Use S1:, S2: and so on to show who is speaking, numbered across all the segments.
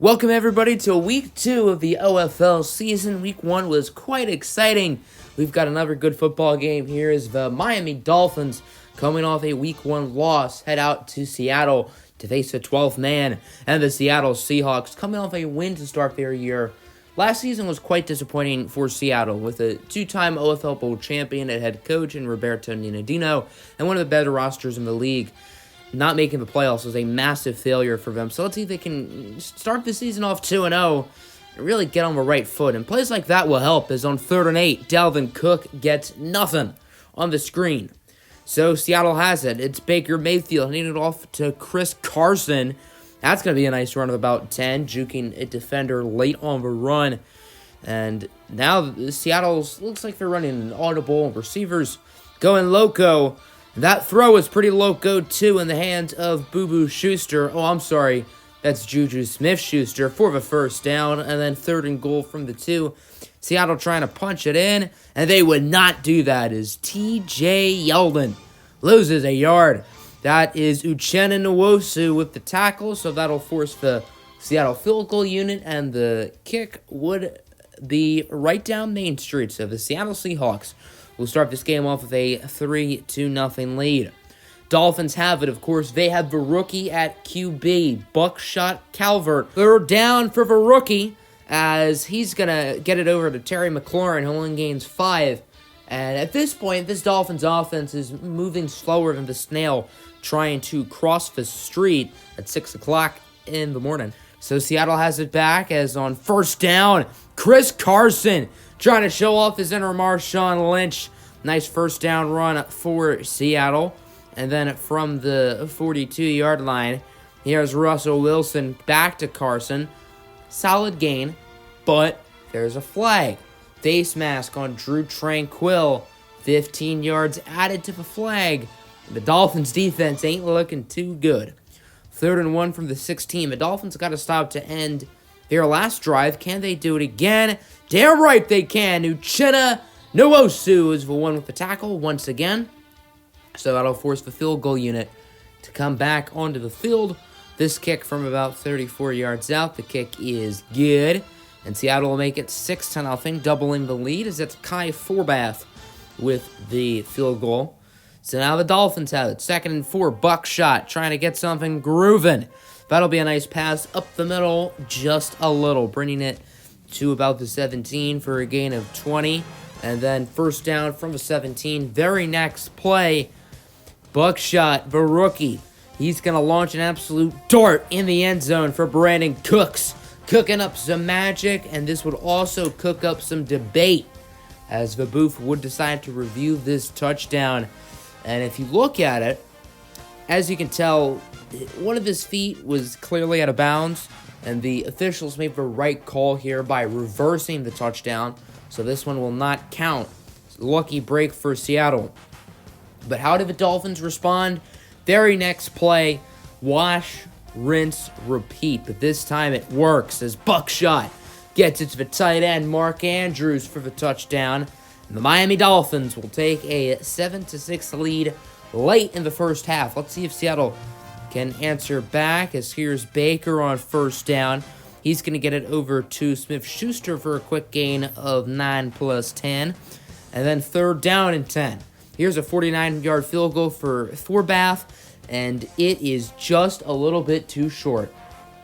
S1: Welcome everybody to week 2 of the OFL season. Week 1 was quite exciting. We've got another good football game here as the Miami Dolphins, coming off a week 1 loss, head out to Seattle to face the 12th man, and the Seattle Seahawks coming off a win to start their year. Last season was quite disappointing for Seattle, with a 2-time OFL Bowl champion at head coach in Roberto Ninadino, and one of the better rosters in the league. Not making the playoffs was a massive failure for them. So let's see if they can start the season off 2-0 and really get on the right foot. And plays like that will help, as on 3rd and 8, Dalvin Cook gets nothing on the screen. So Seattle has it. It's Baker Mayfield handing it off to Chris Carson. That's going to be a nice run of about 10, juking a defender late on the run. And now Seattle looks like they're running an audible, receivers going loco. That throw was pretty loco, too, in the hands of Boo Schuster. Oh, I'm sorry. That's Juju Smith-Schuster for the first down. And then 3rd and goal from the 2. Seattle trying to punch it in. And they would not do that as T.J. Yeldon loses a yard. That is Uchenna Nwosu with the tackle. So that'll force the Seattle field goal unit. And the kick would be right down Main Street. So the Seattle Seahawks will start this game off with a 3-0 lead. Dolphins have it, of course. They have the rookie at QB, Buckshot Calvert. They're down for the rookie as he's going to get it over to Terry McLaurin, who only gains 5. And at this point, this Dolphins offense is moving slower than the snail trying to cross the street at 6 o'clock in the morning. So Seattle has it back as on 1st down, Chris Carson trying to show off his inner Marshawn Lynch. Nice 1st down run for Seattle. And then from the 42-yard line, here's Russell Wilson back to Carson. Solid gain, but there's a flag. Face mask on Drew Tranquill. 15 yards added to the flag. The Dolphins defense ain't looking too good. 3rd and 1 from the 16. The Dolphins got to stop to end their last drive. Can they do it again? Damn right they can. Uchenna Nwosu is the one with the tackle once again. So that'll force the field goal unit to come back onto the field. This kick from about 34 yards out. The kick is good. And Seattle will make it 6-0, doubling the lead as it's Kai Forbath with the field goal. So now the Dolphins have it. 2nd and 4, Buckshot trying to get something grooving. That'll be a nice pass up the middle just a little, bringing it to about the 17 for a gain of 20. And then 1st down from the 17. Very next play, Buckshot, the rookie. He's going to launch an absolute dart in the end zone for Brandon Cooks. Cooking up some magic, and this would also cook up some debate as the booth would decide to review this touchdown. And if you look at it, as you can tell, one of his feet was clearly out of bounds, and the officials made the right call here by reversing the touchdown, so this one will not count. Lucky break for Seattle. But how did the Dolphins respond? Very next play, wash, rinse, repeat. But this time it works as Buckshot gets it to the tight end, Mark Andrews, for the touchdown. And the Miami Dolphins will take a 7-6 lead late in the first half. Let's see if Seattle can answer back, as here's Baker on 1st down. He's going to get it over to Smith-Schuster for a quick gain of 9 plus 10. And then 3rd down and 10. Here's a 49-yard field goal for Forbath, and it is just a little bit too short.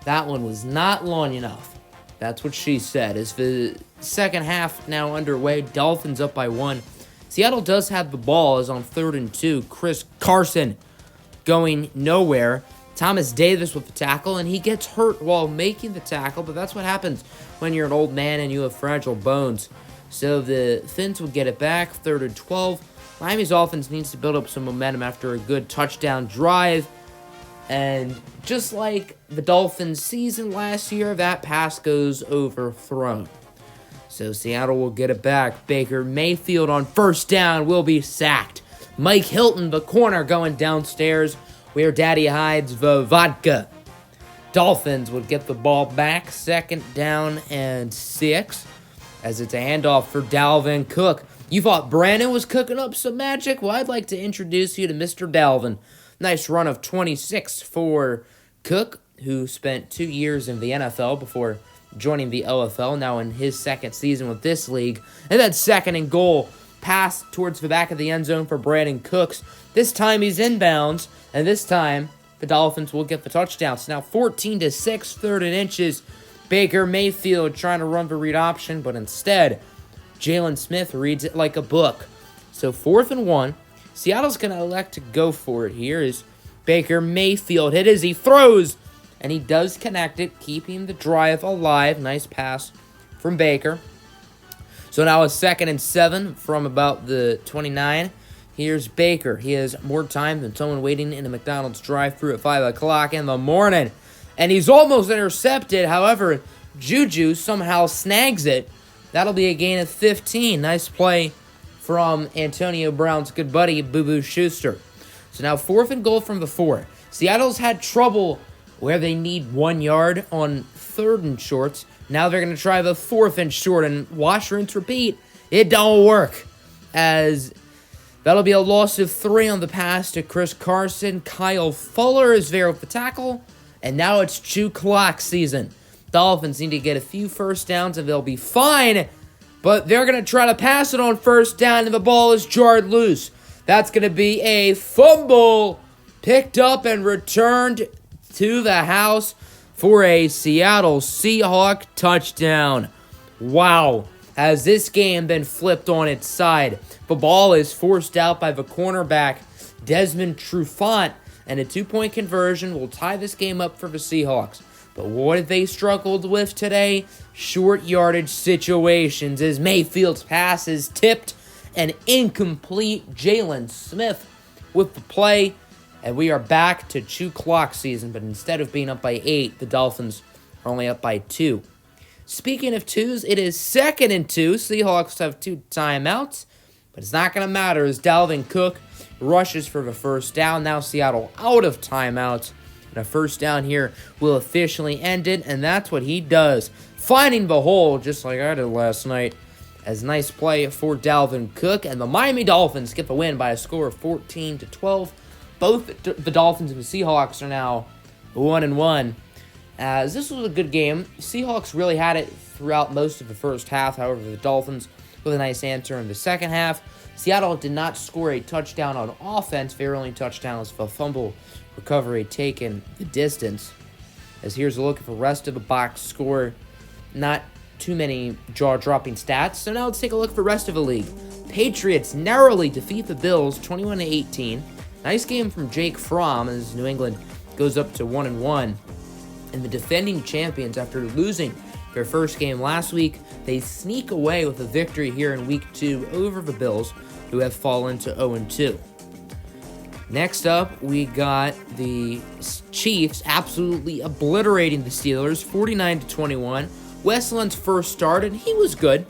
S1: That one was not long enough. That's what she said. As the second half now underway, Dolphins up by 1. Seattle does have the ball as on 3rd and 2. Chris Carson going nowhere. Thomas Davis with the tackle, and he gets hurt while making the tackle, but that's what happens when you're an old man and you have fragile bones. So the Finns would get it back, 3rd and 12. Miami's offense needs to build up some momentum after a good touchdown drive. And just like the Dolphins' season last year, that pass goes overthrown. So Seattle will get it back. Baker Mayfield on 1st down will be sacked. Mike Hilton, the corner, going downstairs where Daddy hides the vodka. Dolphins would get the ball back, 2nd down and 6, as it's a handoff for Dalvin Cook. You thought Brandon was cooking up some magic? Well, I'd like to introduce you to Mr. Dalvin. Nice run of 26 for Cook, who spent 2 years in the NFL before joining the OFL, now in his second season with this league. And then second and goal, pass towards the back of the end zone for Brandon Cooks. This time he's inbounds, and this time the Dolphins will get the touchdown. So now 14-6, third and inches. Baker Mayfield trying to run the read option, but instead, Jalen Smith reads it like a book. So 4th and 1. Seattle's going to elect to go for it here as Baker Mayfield hit as he throws, and he does connect it, keeping the drive alive. Nice pass from Baker. So now it's 2nd and 7 from about the 29. Here's Baker. He has more time than someone waiting in a McDonald's drive-thru at 5 o'clock in the morning. And he's almost intercepted. However, Juju somehow snags it. That'll be a gain of 15. Nice play from Antonio Brown's good buddy, Boo-Boo Schuster. So now 4th and goal from the 4. Seattle's had trouble where they need 1 yard on 3rd and shorts. Now they're going to try the 4th and short, and watch, rinse, repeat. It don't work, as that'll be a loss of 3 on the pass to Chris Carson. Kyle Fuller is there with the tackle, and now it's chew clock season. Dolphins need to get a few first downs, and they'll be fine, but they're going to try to pass it on 1st down, and the ball is jarred loose. That's going to be a fumble, picked up and returned to the house for a Seattle Seahawk touchdown. Wow. Has this game been flipped on its side? The ball is forced out by the cornerback, Desmond Trufant, and a 2-point conversion will tie this game up for the Seahawks. But what have they struggled with today? Short yardage situations as Mayfield's pass is tipped and incomplete. Jalen Smith with the play. And we are back to chew clock season, but instead of being up by 8, the Dolphins are only up by 2. Speaking of 2s, it is 2nd and 2. Seahawks have 2 timeouts, but it's not going to matter as Dalvin Cook rushes for the 1st down. Now Seattle out of timeouts, and a 1st down here will officially end it, and that's what he does. Finding the hole, just like I did last night, as nice play for Dalvin Cook, and the Miami Dolphins get the win by a score of 14-12. Both the Dolphins and the Seahawks are now 1-1. As this was a good game. Seahawks really had it throughout most of the first half. However, the Dolphins with a nice answer in the second half. Seattle did not score a touchdown on offense. Their only touchdown was a fumble recovery taken the distance. As here's a look at the rest of the box score. Not too many jaw-dropping stats. So now let's take a look at the rest of the league. Patriots narrowly defeat the Bills 21-18. Nice game from Jake Fromm as New England goes up to 1-1. And the defending champions, after losing their first game last week, they sneak away with a victory here in Week 2 over the Bills, who have fallen to 0-2. Next up, we got the Chiefs absolutely obliterating the Steelers, 49-21. Westland's first start, and he was good.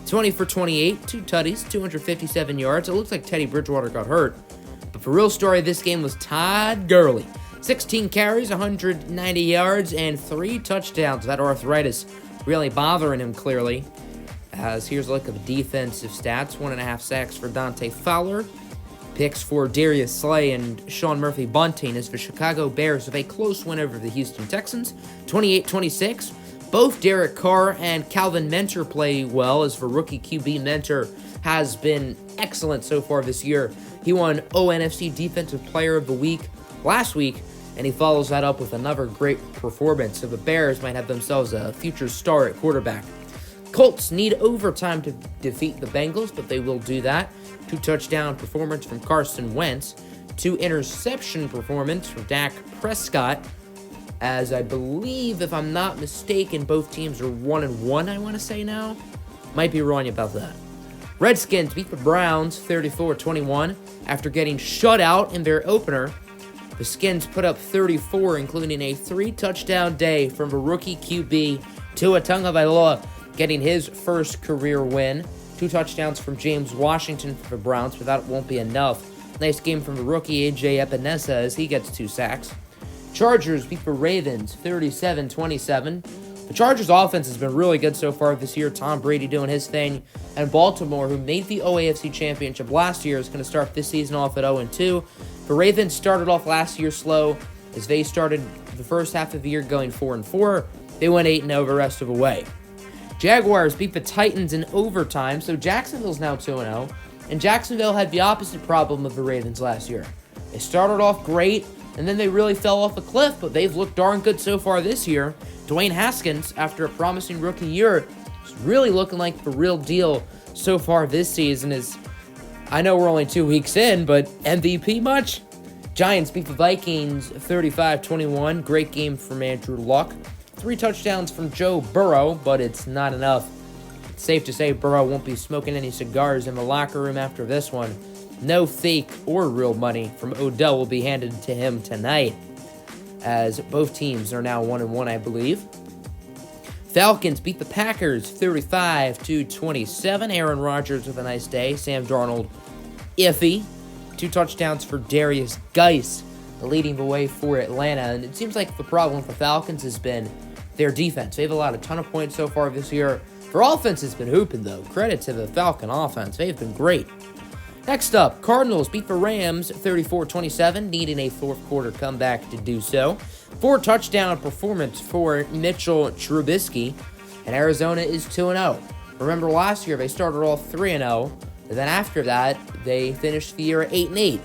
S1: 20 for 28, 2 tutties, 257 yards. It looks like Teddy Bridgewater got hurt. But the real story of this game was Todd Gurley. 16 carries, 190 yards, and 3 touchdowns. That arthritis really bothering him, clearly. As here's a look at the defensive stats. 1.5 sacks for Dante Fowler. Picks for Darius Slay and Sean Murphy Bunting as the Chicago Bears have a close win over the Houston Texans. 28-26. Both Derek Carr and Calvin Mentor play well, as the rookie QB Mentor has been excellent so far this year. He won ONFC Defensive Player of the Week last week, and he follows that up with another great performance. So the Bears might have themselves a future star at quarterback. Colts need overtime to defeat the Bengals, but they will do that. 2 touchdown performance from Carson Wentz. 2 interception performance from Dak Prescott. As I believe, if I'm not mistaken, both teams are 1-1, I want to say now. Might be wrong about that. Redskins beat the Browns 34-21 after getting shut out in their opener. The Skins put up 34, including a 3-touchdown day from the rookie QB Tua Tagovailoa, getting his first career win. 2 touchdowns from James Washington for the Browns, but that won't be enough. Nice game from the rookie AJ Epinesa as he gets 2 sacks. Chargers beat the Ravens 37-27. The Chargers offense has been really good so far this year. Tom Brady doing his thing. And Baltimore, who made the OAFC Championship last year, is going to start this season off at 0-2. The Ravens started off last year slow as they started the first half of the year going 4-4. They went 8-0 the rest of the way. Jaguars beat the Titans in overtime, so Jacksonville's now 2-0. And Jacksonville had the opposite problem of the Ravens last year. They started off great, and then they really fell off a cliff, but they've looked darn good so far this year. Dwayne Haskins, after a promising rookie year, is really looking like the real deal so far this season. I know we're only 2 weeks in, but MVP much? Giants beat the Vikings 35-21. Great game from Andrew Luck. 3 touchdowns from Joe Burrow, but it's not enough. It's safe to say Burrow won't be smoking any cigars in the locker room after this one. No fake or real money from Odell will be handed to him tonight, as both teams are now 1-1, I believe. Falcons beat the Packers 35-27. Aaron Rodgers with a nice day. Sam Darnold, iffy. 2 touchdowns for Darius Geis, leading the way for Atlanta. And it seems like the problem for Falcons has been their defense. They've allowed a ton of points so far this year. Their offense has been hooping, though. Credit to the Falcon offense. They've been great. Next up, Cardinals beat the Rams 34-27, needing a fourth quarter comeback to do so. 4 touchdown performance for Mitchell Trubisky, and Arizona is 2-0. Remember last year they started off 3-0, and then after that they finished the year 8-8.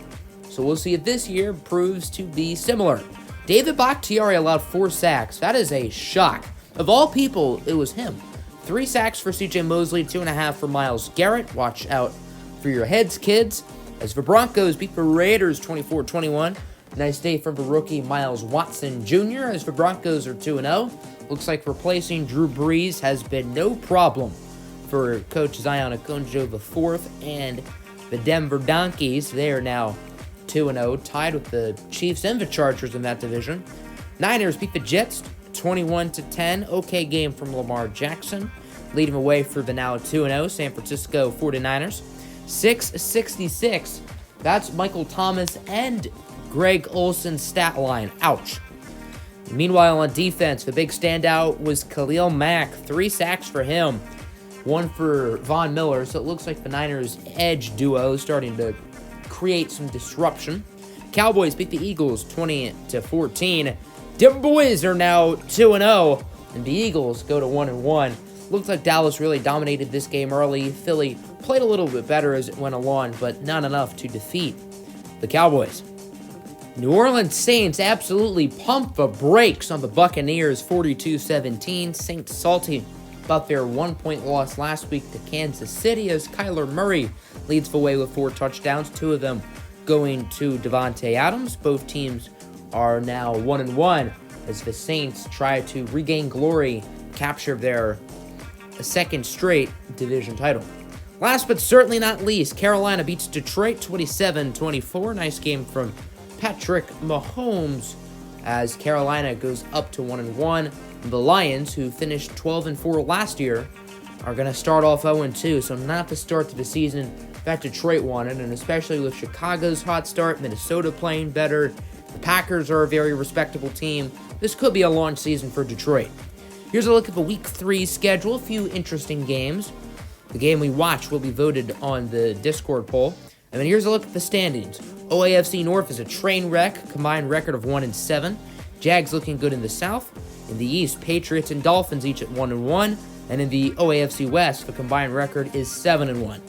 S1: So we'll see if this year proves to be similar. David Bakhtiari allowed 4 sacks. That is a shock. Of all people, it was him. 3 sacks for C.J. Mosley, 2.5 for Myles Garrett. Watch out for your heads, kids. As the Broncos beat the Raiders 24-21. Nice day from the rookie Miles Watson Jr. as the Broncos are 2-0. Looks like replacing Drew Brees has been no problem for Coach Zion Akonjo IV and the Denver Donkeys. They are now 2-0, tied with the Chiefs and the Chargers in that division. Niners beat the Jets 21-10. Okay game from Lamar Jackson, leading the way for the now 2-0 San Francisco 49ers. 666. That's Michael Thomas and Greg Olsen's stat line. Ouch. Meanwhile, on defense, the big standout was Khalil Mack. 3 sacks for him, 1 for Von Miller. So it looks like the Niners' edge duo is starting to create some disruption. Cowboys beat the Eagles 20-14. Denver Boys are now 2-0, and the Eagles go to 1-1. Looks like Dallas really dominated this game early. Philly played a little bit better as it went along, but not enough to defeat the Cowboys. New Orleans Saints absolutely pumped the brakes on the Buccaneers 42-17. Saints salty about their 1-point loss last week to Kansas City as Kyler Murray leads the way with 4 touchdowns, 2 of them going to Devontae Adams. Both teams are now 1-1 as the Saints try to regain glory, capture their second straight division title. Last but certainly not least, Carolina beats Detroit 27-24. Nice game from Patrick Mahomes as Carolina goes up to 1-1. The Lions, who finished 12-4 last year, are going to start off 0-2, so not the start to the season that Detroit wanted, and especially with Chicago's hot start, Minnesota playing better, the Packers are a very respectable team. This could be a launch season for Detroit. Here's a look at the Week 3 schedule. A few interesting games. The game we watch will be voted on the Discord poll. And then here's a look at the standings. OAFC North is a train wreck, combined record of 1-7. Jags looking good in the South. In the East, Patriots and Dolphins each at 1-1. And in the OAFC West, the combined record is 7-1.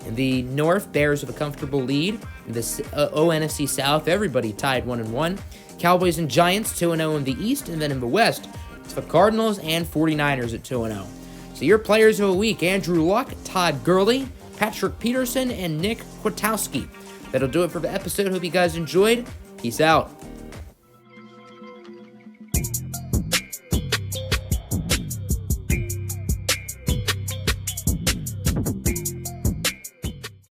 S1: In the North, Bears have a comfortable lead. In the ONFC South, everybody tied 1-1. Cowboys and Giants 2-0 in the East. And then in the West, it's the Cardinals and 49ers at 2-0. So your players of the week: Andrew Luck, Todd Gurley, Patrick Peterson, and Nick Kwiatkowski. That'll do it for the episode. Hope you guys enjoyed. Peace out.